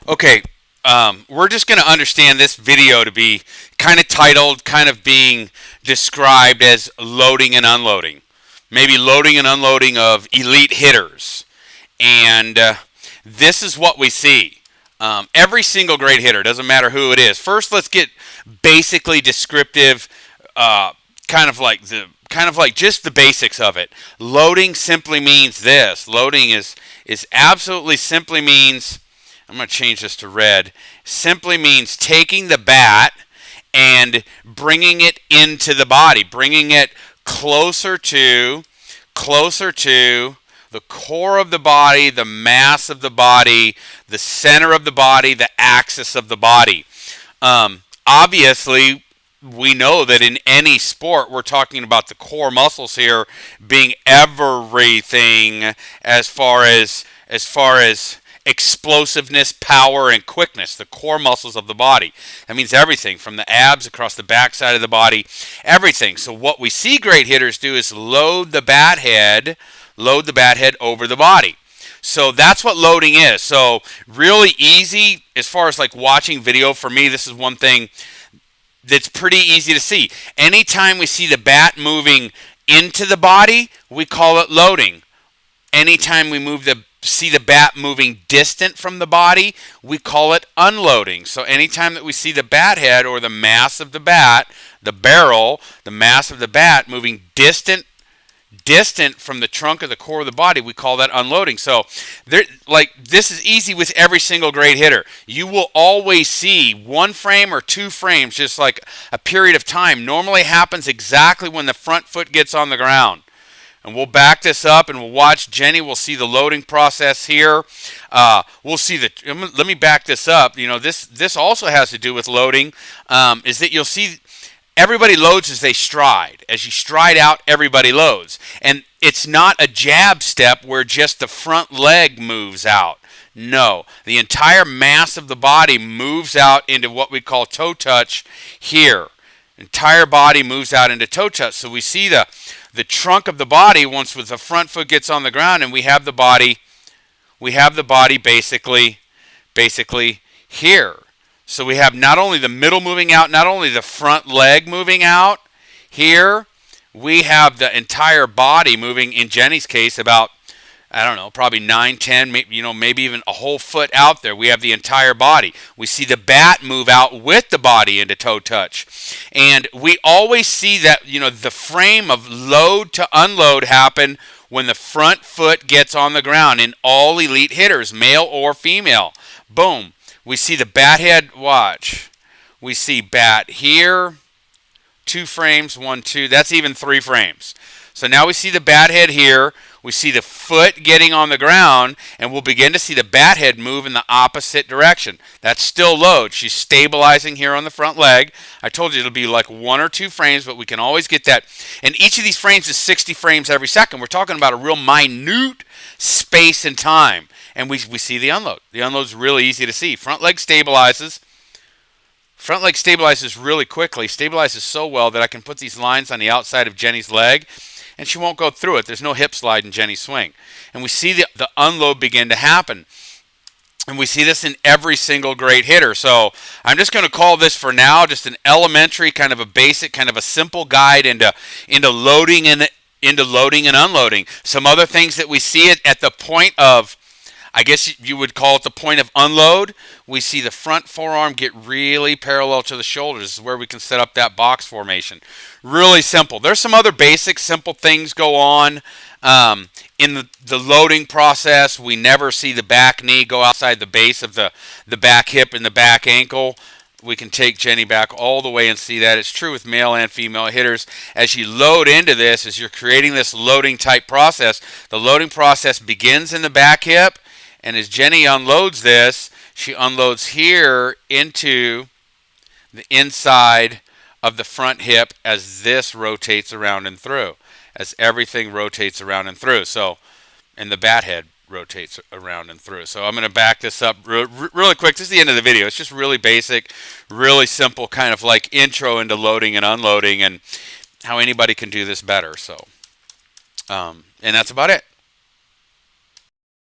Okay, we're just going to understand this video to be kind of titled, kind of being described as loading and unloading. Maybe loading and unloading of elite hitters. And this is what we see. Every single great hitter, doesn't matter who it is. First, let's get basically descriptive, kind of like just the basics of it. Loading simply means this. Loading is absolutely simply means. I'm going to change this to red. Simply means taking the bat and bringing it into the body, bringing it closer to the core of the body, the mass of the body, the center of the body, the axis of the body. Obviously, we know that in any sport, we're talking about the core muscles here being everything as far as explosiveness, power, and quickness, the core muscles of the body. That means everything from the abs across the backside of the body, everything. So what we see great hitters do is load the bat head over the body. So that's what loading is. So really easy as far as like watching video. For me, this is one thing that's pretty easy to see. Anytime we see the bat moving into the body, we call it loading. Anytime we see the bat moving distant from the body, we call it unloading. So anytime that we see the bat head or the mass of the bat, the barrel, the mass of the bat moving distant from the trunk or the core of the body, we call that unloading. So this is easy with every single great hitter. You will always see one frame or two frames, just like a period of time. Normally happens exactly when the front foot gets on the ground. And we'll back this up and we'll watch Jenny. We'll see the loading process here. We'll see let me back this up. You know, this also has to do with loading, is that you'll see everybody loads as they stride. As you stride out, everybody loads. And it's not a jab step where just the front leg moves out. No, the entire mass of the body moves out into what we call toe touch here. Entire body moves out into toe touch. So we see the trunk of the body once the front foot gets on the ground, and we have the body basically here. So we have not only the middle moving out, not only the front leg moving out here, we have the entire body moving, in Jenny's case, about, I don't know, probably 9, 10, maybe even a whole foot out there. We have the entire body. We see the bat move out with the body into toe touch. And we always see that, the frame of load to unload happen when the front foot gets on the ground in all elite hitters, male or female. Boom. We see the bat head, watch. We see bat here, 2 frames, 1, 2. That's even 3 frames. So now we see the bat head here. We see the foot getting on the ground, and we'll begin to see the bat head move in the opposite direction. That's still load. She's stabilizing here on the front leg. I told you it'll be like 1 or 2 frames, but we can always get that. And each of these frames is 60 frames every second. We're talking about a real minute space and time. And we see the unload. The unload's really easy to see. Front leg stabilizes. Front leg stabilizes really quickly. Stabilizes so well that I can put these lines on the outside of Jenny's leg, and she won't go through it. There's no hip slide in Jenny's swing. And we see the unload begin to happen. And we see this in every single great hitter. So I'm just going to call this for now just an elementary, kind of a basic, kind of a simple guide into loading and unloading. Some other things that we see at the point of, I guess you would call it the point of unload. We see the front forearm get really parallel to the shoulders. This is where we can set up that box formation. Really simple. There's some other basic, simple things go on in the loading process. We never see the back knee go outside the base of the back hip and the back ankle. We can take Jenny back all the way and see that. It's true with male and female hitters. As you load into this, as you're creating this loading type process, the loading process begins in the back hip. And as Jenny unloads this, she unloads here into the inside of the front hip as this rotates around and through, as everything rotates around and through. So, and the bat head rotates around and through. So I'm going to back this up really quick. This is the end of the video. It's just really basic, really simple, kind of like intro into loading and unloading and how anybody can do this better. So, and that's about it.